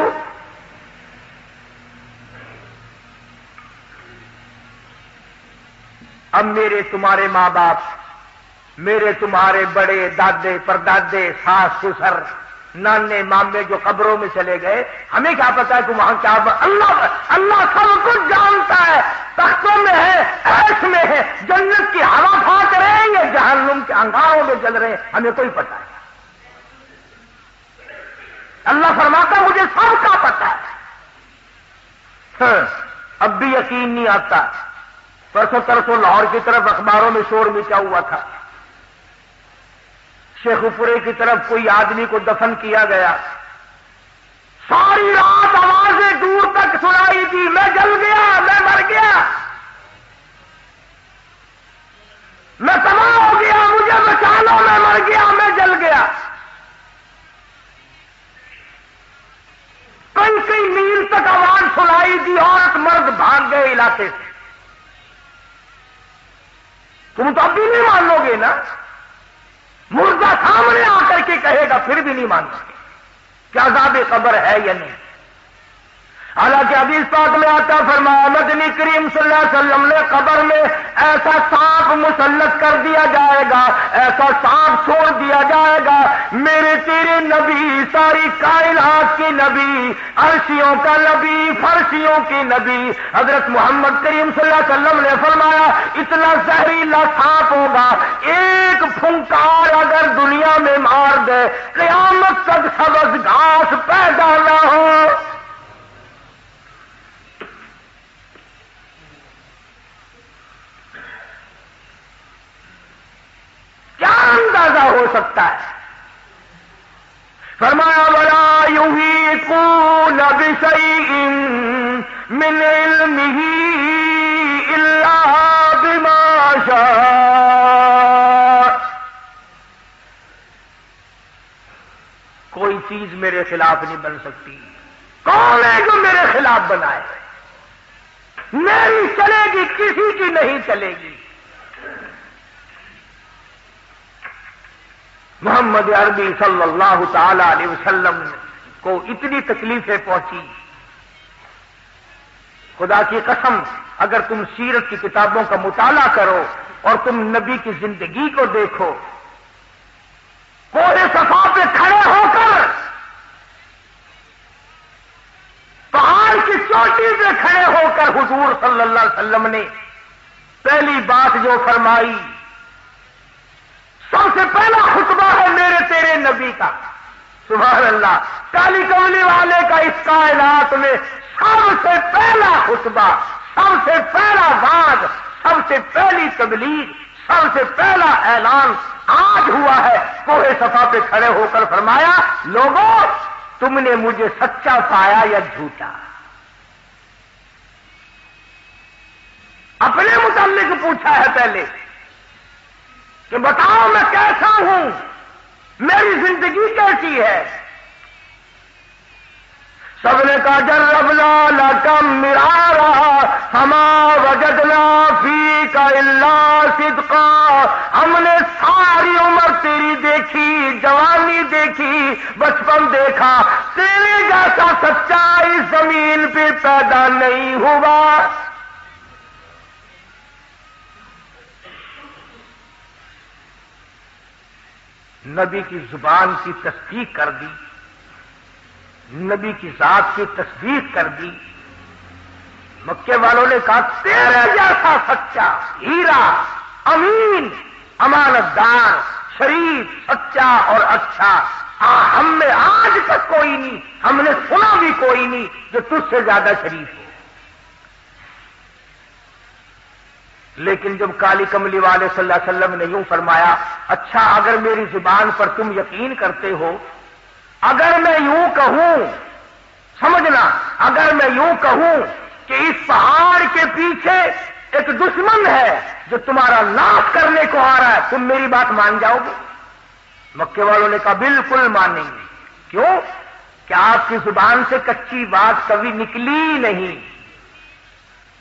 اب میرے تمہارے ماں باپ، میرے تمہارے بڑے دادے پردادے ساس سسر نانے مامے جو قبروں میں چلے گئے، ہمیں کیا پتا ہے کہ وہاں کیا اللہ سب کچھ جانتا ہے۔ تختوں میں ہے، عیش میں ہے، جنت کی ہوا کھاک رہے ہیں یا جہنم کے انگاروں میں جل رہے ہیں، ہمیں کوئی پتا ہے؟ اللہ فرماتا مجھے سب کا پتا ہے۔ اب بھی یقین نہیں آتا۔ پرسوں ترسوں لاہور کی طرف اخباروں میں شور مچا ہوا تھا، شیخ پورے کی طرف کوئی آدمی کو دفن کیا گیا، ساری رات آوازیں دور تک سنائی تھی، میں جل گیا، میں مر گیا، میں تباہ ہو گیا، مجھے بچا لو، میں مر گیا، میں جل گیا۔ کئی میل تک آواز سنائی دی، عورت مرد بھاگ گئے علاقے سے۔ تم تو اب بھی نہیں مانو گے نا، مردہ سامنے آ کر کے کہے گا پھر بھی نہیں مانو گے کیا عذاب قبر ہے یا نہیں؟ حالانکہ حدیث پاک میں آتا فرمایا مدنی کریم صلی اللہ علیہ وسلم نے قبر میں ایسا سانپ مسلط کر دیا جائے گا، ایسا سانپ چھوڑ دیا جائے گا، میرے تیرے نبی، ساری کائنات کے نبی، عرشیوں کا نبی، فرشیوں کی نبی حضرت محمد کریم صلی اللہ علیہ وسلم نے فرمایا اتنا زہریلا سانپ ہوگا، ایک پھنکار اگر دنیا میں مار دے قیامت تک سبز گھاس پیدا نہ ہو۔ کیا اندازہ ہو سکتا ہے؟ فرمایا ولا یحیطون بشیء من علمہ الا بما شاء، کوئی چیز میرے خلاف نہیں بن سکتی۔ کون ہے جو میرے خلاف بنائے؟ میری چلے گی، کسی کی نہیں چلے گی۔ محمد عربی صلی اللہ تعالی علیہ وسلم کو اتنی تکلیفیں پہنچی. خدا کی قسم اگر تم سیرت کی کتابوں کا مطالعہ کرو اور تم نبی کی زندگی کو دیکھو، کوہ صفا پہ کھڑے ہو کر، پہاڑ کی چوٹی پہ کھڑے ہو کر حضور صلی اللہ علیہ وسلم نے پہلی بات جو فرمائی، سب سے پہلا خطبہ ہے میرے تیرے نبی کا. سبحان اللہ. کالی کملی والے کا اس کائنات میں سب سے پہلا خطبہ، سب سے پہلا واعظ، سب سے پہلی تبلیغ، سب سے پہلا اعلان آج ہوا ہے. کوہ صفا پہ کھڑے ہو کر فرمایا، لوگوں تم نے مجھے سچا پایا یا جھوٹا؟ اپنے متعلق پوچھا ہے پہلے کہ بتاؤ میں کیسا ہوں، میری زندگی کیسی ہے؟ سب نے کہا جربنا لکم مرارا ہما وجدنا فیک الا صدقا. ہم نے ساری عمر تیری دیکھی، جوانی دیکھی، بچپن دیکھا، تیرے جیسا سچا اس زمین پہ پیدا نہیں ہوا. نبی کی زبان کی تصدیق کر دی، نبی کی ذات کی تصدیق کر دی. مکے والوں نے کہا تیرے جیسا سچا، ہیرا، امین، امانت دار، شریف، سچا اور اچھا ہم میں آج تک کوئی نہیں، ہم نے سنا بھی کوئی نہیں جو تجھ سے زیادہ شریف ہو. لیکن جب کالی کملی والے صلی اللہ علیہ وسلم نے یوں فرمایا، اچھا اگر میری زبان پر تم یقین کرتے ہو، اگر میں یوں کہوں، سمجھنا، اگر میں یوں کہوں کہ اس پہاڑ کے پیچھے ایک دشمن ہے جو تمہارا ناش کرنے کو آ رہا ہے، تم میری بات مان جاؤ گے؟ مکے والوں نے کہا بالکل مانیں گے. کیوں؟ کہ آپ کی زبان سے کچی بات کبھی نکلی نہیں.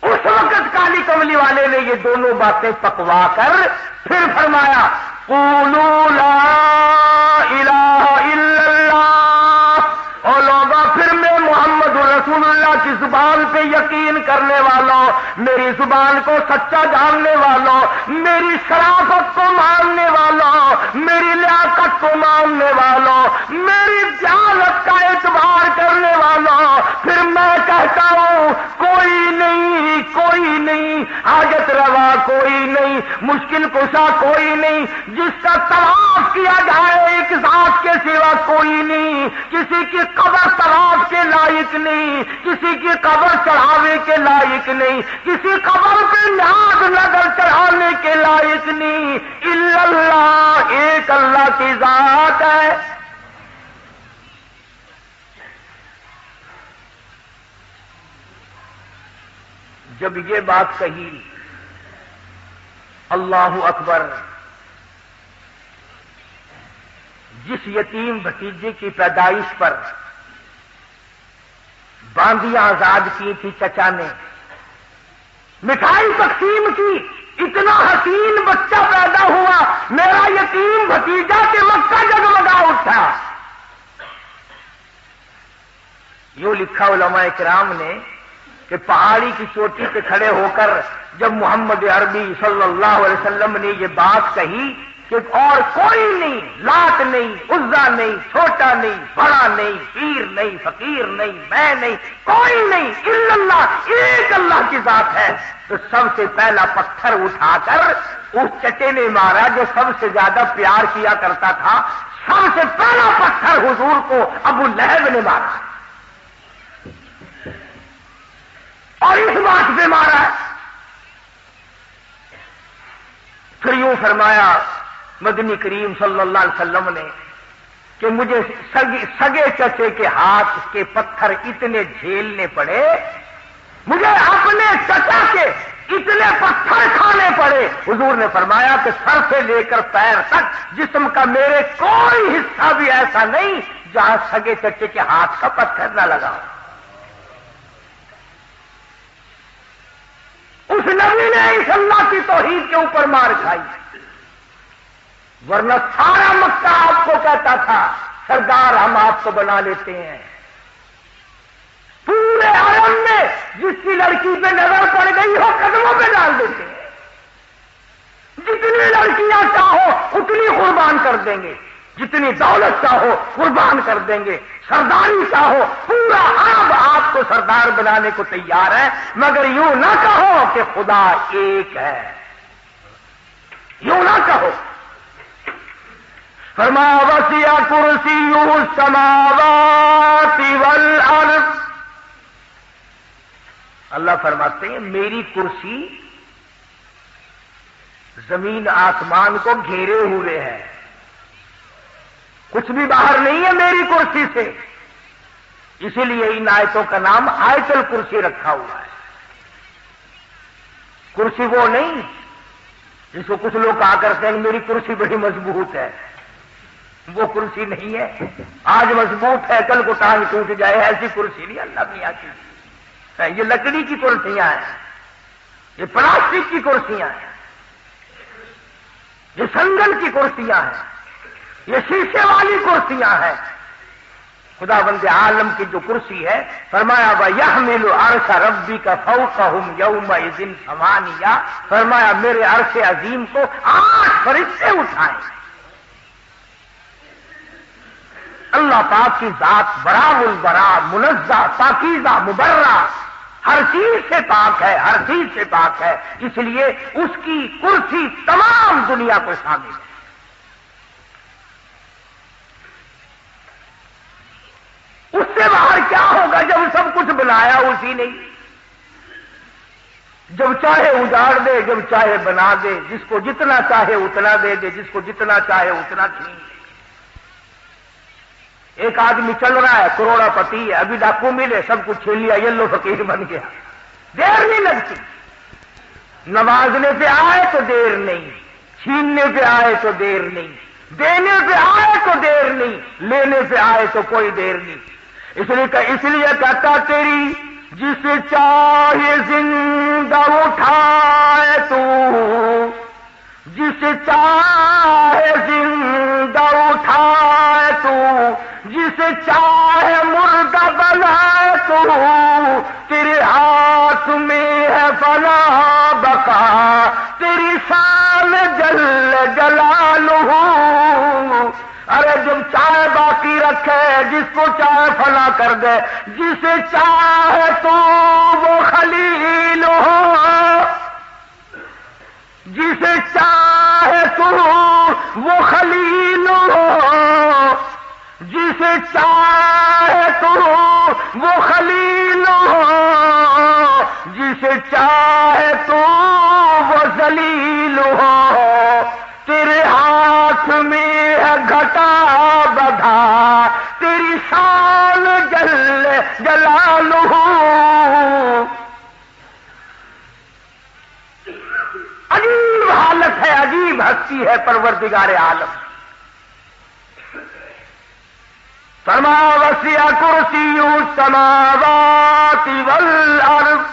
اس وقت کالی کملی والے نے یہ دونوں باتیں پکوا کر پھر فرمایا، قولوا لا الہ الا اللہ. اور لوگوں پھر میں محمد رسول اللہ کی زبان پہ یقین کرنے والوں، میری زبان کو سچا جاننے والوں، میری شرافت کو ماننے والوں، میری لیاقت کو ماننے والوں، میری جہالت کا اعتبار کرنے والوں، پھر میں کہتا ہوں کوئی نہیں، کوئی نہیں، حاجت روا کوئی نہیں، مشکل کشا کوئی نہیں، جس کا طواف کیا جائے ایک ذات کے سوا کوئی نہیں. کسی کی قبر طواف کے لائق نہیں، کسی کی قبر چڑھاوے کے لائق نہیں، کسی قبر پہ نیاز نظر چڑھانے کے لائق نہیں. الا اللہ، ایک اللہ کی ذات ہے. جب یہ بات کہی، اللہ اکبر، جس یتیم بھتیجے کی پیدائش پر باندیاں آزاد کی تھی چچا نے، مٹھائی تقسیم کی، اتنا حسین بچہ پیدا ہوا، میرا یتیم بھتیجا کہ مکہ جگمگا اٹھا. یوں لکھا علماء کرام نے کہ پہاڑی کی چوٹی پہ کھڑے ہو کر جب محمد عربی صلی اللہ علیہ وسلم نے یہ بات کہی کہ اور کوئی نہیں، لات نہیں، عزا نہیں، چھوٹا نہیں، بڑا نہیں، پیر نہیں، فقیر نہیں، میں نہیں، کوئی نہیں، الا اللہ، ایک اللہ کی ذات ہے، تو سب سے پہلا پتھر اٹھا کر اس چٹے نے مارا جو سب سے زیادہ پیار کیا کرتا تھا. سب سے پہلا پتھر حضور کو ابو لہب نے مارا اور اس بات پہ مارا. پھر یوں فرمایا مدنی کریم صلی اللہ علیہ وسلم نے کہ مجھے سگے چچے کے ہاتھ کے پتھر اتنے جھیلنے پڑے، مجھے اپنے چچا کے اتنے پتھر کھانے پڑے. حضور نے فرمایا کہ سر سے لے کر پیر تک جسم کا میرے کوئی حصہ بھی ایسا نہیں جہاں سگے چچے کے ہاتھ کا پتھر نہ لگا. اس نبی نے اس اللہ کی توحید کے اوپر مار کھائی. ورنہ سارا مکہ آپ کو کہتا تھا سردار ہم آپ کو بنا لیتے ہیں. پورے عالم میں جس کی لڑکی پہ نظر پڑ گئی ہو قدموں پہ ڈال دیتے ہیں. جتنی لڑکیاں چاہو اتنی قربان کر دیں گے, جتنی دولت چاہو قربان کر دیں گے, سرداری چاہو پورا عرب آپ کو سردار بنانے کو تیار ہے, مگر یوں نہ کہو کہ خدا ایک ہے, یوں نہ کہو. فرمایا وسیع کرسیہ السماوات والارض. اللہ فرماتے ہیں میری کرسی زمین آسمان کو گھیرے ہوئے ہے, کچھ بھی باہر نہیں ہے میری کرسی سے. اسی لیے ان آیتوں کا نام آیت الکرسی رکھا ہوا ہے. کرسی وہ نہیں جس کو کچھ لوگ کہا کرتے ہیں میری کرسی بڑی مضبوط ہے, وہ کرسی نہیں ہے. آج مضبوط ہے کل کو ٹانگ ٹوٹ جائے, ایسی کرسی نہیں اللہ میاں کی. یہ لکڑی کی کرسیاں ہیں, یہ پلاسٹک کی کرسیاں ہیں, یہ سنگل کی کرسیاں ہیں, یہ شیشے والی کرسیاں ہیں. خدا بند عالم کی جو کرسی ہے فرمایا وَيَحْمِلُ عَرْشَ رَبِّكَ فَوْقَهُمْ يَوْمَئِذٍ ثَمَانِيَةٌ. فرمایا میرے عرش عظیم کو 8 فرشتے اٹھائیں. اللہ پاک کی ذات برا البرا, منزہ, پاکیزہ, مبرہ, ہر چیز سے پاک ہے, ہر چیز سے پاک ہے. اس لیے اس کی کرسی تمام دنیا کو شامل ہے. اس سے باہر کیا ہوگا جب سب کچھ بنایا اسی نے, جب چاہے اجاڑ دے, جب چاہے بنا دے, جس کو جتنا چاہے اتنا دے دے, جس کو جتنا چاہے اتنا چھین دے. ایک آدمی چل رہا ہے کروڑا پتی ہے, ابھی ڈاکو ملے سب کچھ چھین لیا, یلو فقیر بن گیا. دیر نہیں لگتی, نوازنے پہ آئے تو دیر نہیں, چھیننے پہ آئے تو دیر نہیں, دینے پہ آئے تو دیر نہیں, لینے پہ آئے تو کوئی دیر نہیں. اس لیے کہتا تیری جسے چاہے زندہ اٹھائے تو, جسے چاہے زندہ اٹھائے تو, جسے چاہے مردہ بنائے تو, تیرے ہاتھ میں ہے فنا بقا, تیری شان جل جلالہ. ارے جب چاہے باقی رکھے, جس کو چاہے فنا کر دے, جسے چاہے تو وہ خلیل ہو, جسے چاہے تو وہ خلیل ہو, جسے چاہے تو وہ خلیل ہو, جسے چاہے تو وہ ذلیل ہو. تیرے ہاتھ میں ہے گھٹا بدھا, تیری شان جل جلالہ. عجیب حالت ہے, عجیب ہستی ہے پروردگار عالم. فرمایا وسیع کرسیہ السماوات والارض.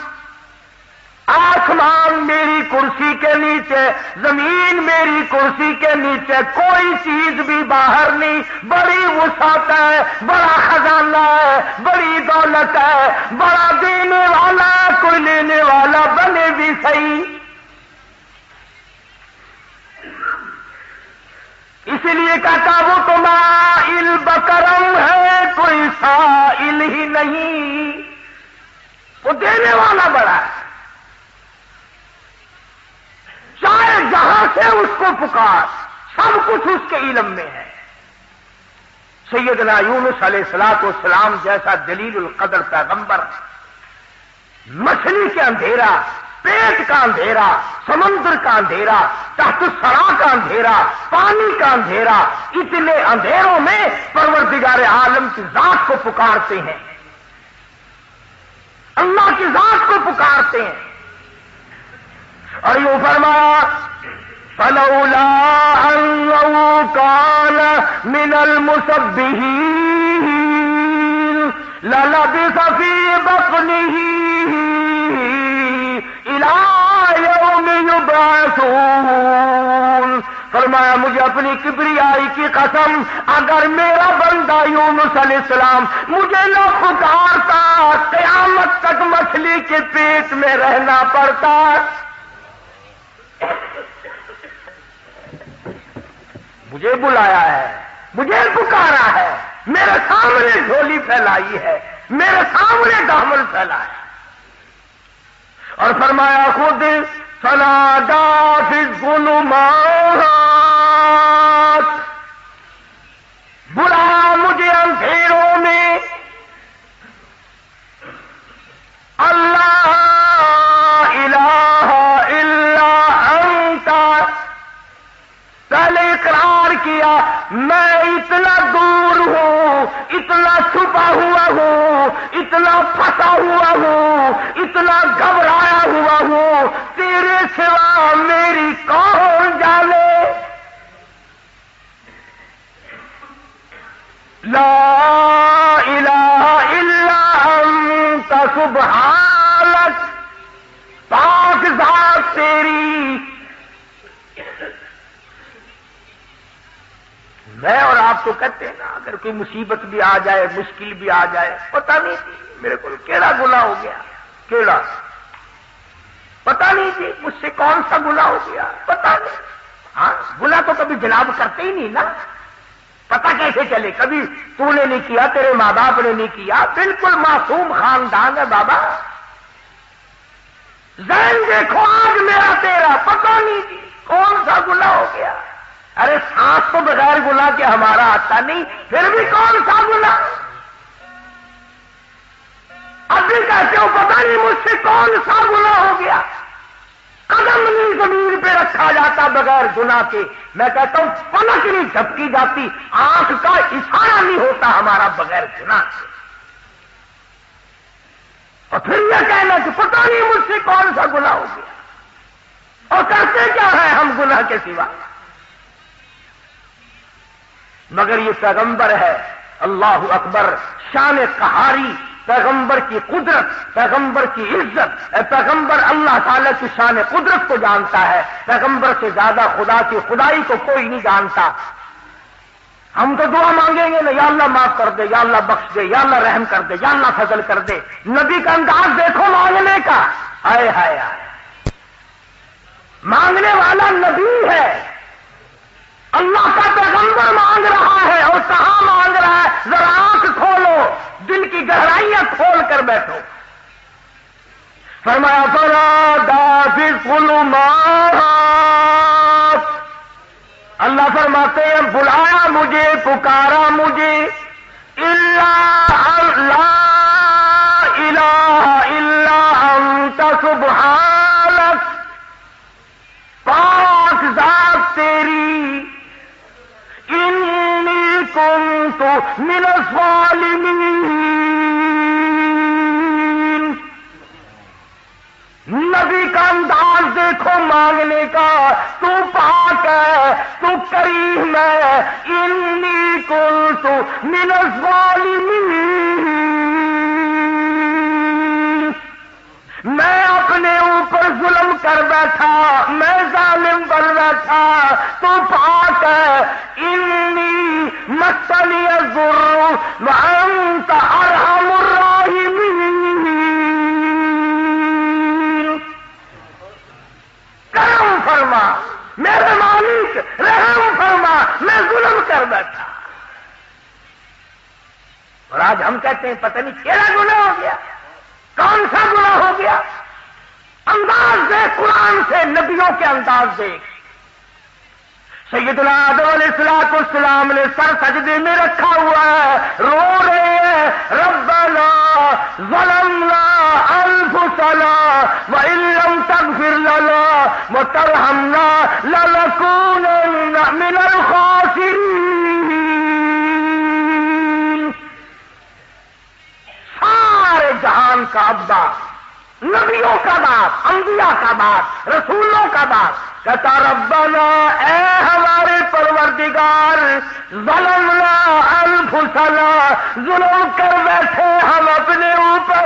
آسمان میری کرسی کے نیچے, زمین میری کرسی کے نیچے, کوئی چیز بھی باہر نہیں. بڑی وسعت ہے, بڑا خزانہ ہے, بڑی دولت ہے, بڑا دینے والا, کوئی لینے والا بنے بھی صحیح. اسی لیے کہتا وہ تو مائل بکرم ہے, کوئی سائل ہی نہیں. وہ دینے والا بڑا ہے, چاہے جہاں سے اس کو پکار, سب کچھ اس کے علم میں ہے. سیدنا یونس علیہ الصلوۃ والسلام جیسا جلیل القدر پیغمبر, مچھلی کے اندھیرا, پیٹ کا اندھیرا, سمندر کا اندھیرا, تحت الثرا کا اندھیرا, پانی کا اندھیرا, اتنے اندھیروں میں پروردگار عالم کی ذات کو پکارتے ہیں, اللہ کی ذات کو پکارتے ہیں. اور یوں فرمایا فلولا انه كان من المسبحين للبث في بطنه الى يوم يبعثون. فرمایا مجھے اپنی کبریائی کی قسم، اگر میرا بندہ یونس علیہ السلام مجھے نہ پکارتا قیامت تک مچھلی کے پیٹ میں رہنا پڑتا۔ مجھے بلایا ہے، مجھے پکارا ہے، میرے سامنے جھولی پھیلائی ہے، میرے سامنے دامن پھیلایا، اور فرمایا خود فنادا فی الظلمات، بلایا مجھے اندھیروں میں، اللہ الہ الا انت، پہلے اقرار کیا میں اتنا دور ہوں، اتنا چھپا ہوا ہوں، اتنا پھنسا ہوا ہوں، اتنا گھبرایا ہوا ہوں، تیرے سوا میری کون جانے، لا الہ الا انت سبحانک، پاک ذات تیری۔ میں اور آپ تو کہتے ہیں نا، اگر کوئی مصیبت بھی آ جائے، مشکل بھی آ جائے، پتہ نہیں تھی میرے کو کیڑا گناہ ہو گیا، کیڑا پتہ نہیں تھی مجھ سے کون سا گناہ ہو گیا، پتہ نہیں۔ ہاں گناہ تو کبھی جناب کرتے ہی نہیں نا، پتہ کیسے چلے؟ کبھی تو نے نہیں کیا، تیرے ماں باپ نے نہیں کیا، بالکل معصوم خاندان ہے بابا، ذہن دیکھو آج میرا تیرا، پتہ نہیں تھی کون سا گناہ ہو گیا۔ ارے سانس تو بغیر گناہ کے ہمارا آتا نہیں، پھر بھی کون سا گناہ؟ ابھی کہتے ہو پتہ نہیں مجھ سے کون سا گناہ ہو گیا، قدم نہیں زمین پہ رکھا جاتا بغیر گناہ کے، میں کہتا ہوں پلک نہیں جھپکی جاتی، آنکھ کا اشارہ نہیں ہوتا ہمارا بغیر گناہ کے، اور پھر یہ کہنا کہ پتہ نہیں مجھ سے کون سا گناہ ہو گیا، اور کرتے کیا ہے ہم گناہ کے سوا؟ مگر یہ پیغمبر ہے، اللہ اکبر، شان قہاری، پیغمبر کی قدرت، پیغمبر کی عزت، پیغمبر اللہ تعالی کی شان قدرت کو جانتا ہے، پیغمبر سے زیادہ خدا کی خدائی کو کوئی نہیں جانتا۔ ہم تو دعا مانگیں گے نا، یا اللہ معاف کر دے، یا اللہ بخش دے، یا اللہ رحم کر دے، یا اللہ فضل کر دے، نبی کا انداز دیکھو مانگنے کا، ہائے ہائے ہائے، مانگنے والا نبی ہے، اللہ کا پیغمبر مانگ رہا ہے، اور کہاں مانگ رہا ہے؟ ذرا آنکھ کھولو، دل کی گہرائیاں کھول کر بیٹھو۔ فرمایا فنادا فی الظلمات، اللہ فرماتے ہیں بلایا مجھے، پکارا مجھے، لا الہ الا انت سبحانک، پاک ذات تیری، انی کنت من الظالمین، نبی کا انداز دیکھو مانگنے کا، تو پاک ہے، تو کریم ہے، انی کنت من الظالمین، میں اپنے اوپر ظلم کر بیٹھا، میں ظالم بن بیٹھا، تو پاک ہے، انی مسنی الضر وانت ارحم الراحمین، کرم فرما میرے مالک، رحم فرما، میں ظلم کر بیٹھا۔ اور آج ہم کہتے ہیں پتہ نہیں کیڑا گناہ ہو گیا، کون سا گناہ ہو گیا؟ انداز دیکھ قرآن سے، نبیوں کے انداز دیکھ۔ سیدنا آدم علیہ السلام نے سر سجدے میں رکھا ہوا ہے، رو رہے ہیں، ربنا ظلمنا انفسنا وان لم تغفر لنا وترحمنا لنكونن من الخاسرین۔ سارے جہان کا ابا، نبیوں کا باپ، انبیاء کا باپ، رسولوں کا باپ، کہتا ربنا اے ہمارے پروردگار، ظلمنا انفسنا، ظلم کر بیٹھے ہم اپنے اوپر،